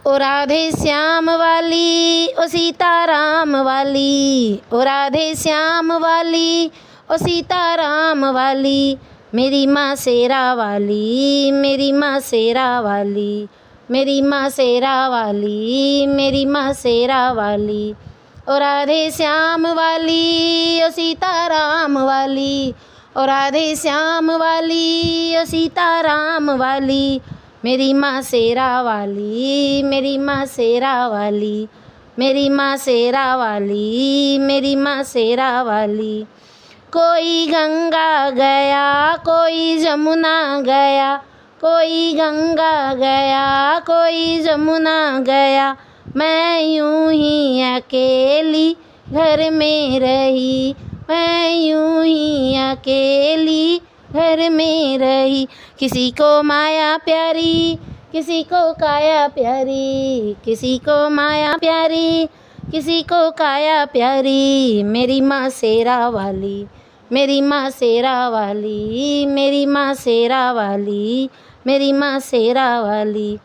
ओ राधे श्याम वाली ओ सीताराम वाली, ओ राधे श्याम वाली ओ सीताराम वाली, मेरी माँ शेरा वाली, मेरी माँ शेरा वाली, मेरी माँ शेरा वाली, मेरी माँ शेरा वाली। ओ राधे श्याम वाली ओ सीताराम वाली, ओ राधे श्याम वाली ओ सीताराम वाली, मेरी माँ शेरा वाली, मेरी माँ शेरा वाली, मेरी माँ शेरा वाली, मेरी माँ शेरा वाली। कोई गंगा गया कोई जमुना गया, कोई गंगा गया कोई जमुना गया, मैं यूं ही अकेली घर में रही, मैं यूं ही अकेली घर में रही। किसी को माया प्यारी, किसी को काया प्यारी, किसी को माया प्यारी, किसी को काया प्यारी, मेरी माँ शेरा वाली, मेरी माँ शेरा वाली, मेरी माँ शेरा वाली, मेरी माँ शेरा वाली।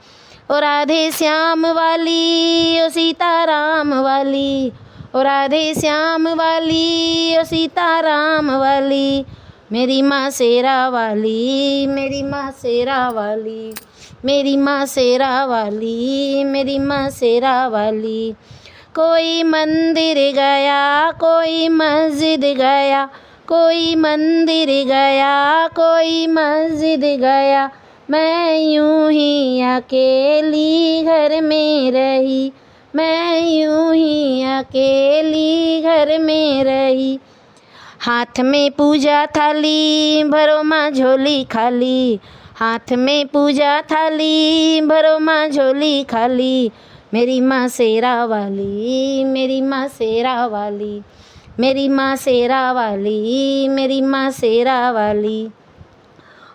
ओ राधे श्याम वाली ओ सीताराम वाली, ओ राधे श्याम वाली ओ सीताराम वाली, मेरी माँ शेरा वाली, मेरी माँ शेरा वाली, मेरी माँ शेरा वाली, मेरी माँ शेरा वाली। कोई मंदिर गया कोई मस्जिद गया, कोई मंदिर गया कोई मस्जिद गया, मैं यूं ही अकेली घर में रही, मैं यूं ही अकेली घर में रही। हाथ में पूजा थाली भरो माँ झोली खाली, हाथ में पूजा थाली भरो माँ झोली खाली, मेरी माँ शेरा वाली, मेरी माँ शेरा वाली, मेरी माँ शेरा वाली, मेरी माँ शेरा वाली।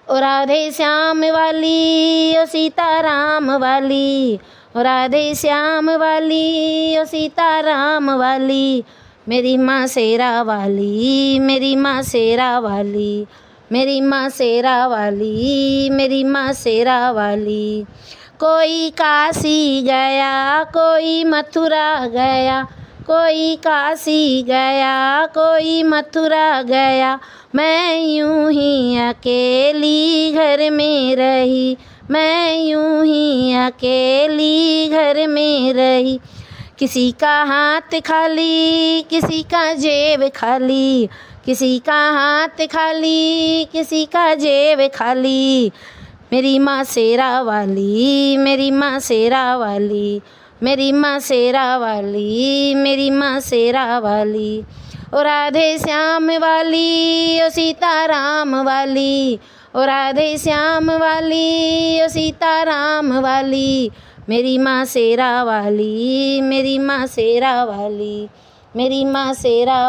ओ राधे श्याम वाली ओ सीताराम वाली, ओ राधे श्याम वाली ओ सीताराम वाली, मेरी माँ शेरा वाली, मेरी माँ शेरा वाली, मेरी माँ शेरा वाली, मेरी माँ शेरा वाली। कोई काशी गया कोई मथुरा गया, कोई काशी गया कोई मथुरा गया, मैं यूं ही अकेली घर में रही, मैं यूं ही अकेली घर में रही। किसी का हाथ खाली किसी का जेब खाली, किसी का हाथ खाली किसी का जेब खाली, मेरी माँ शेरा वाली, मेरी माँ शेरा वाली, मेरी माँ शेरा वाली, मेरी माँ शेरा वाली। ओ राधे श्याम वाली ओ सीताराम वाली, ओ राधे श्याम वाली ओ सीताराम वाली, मेरी माँ शेरा वाली, मेरी माँ शेरा वाली, मेरी माँ शेरा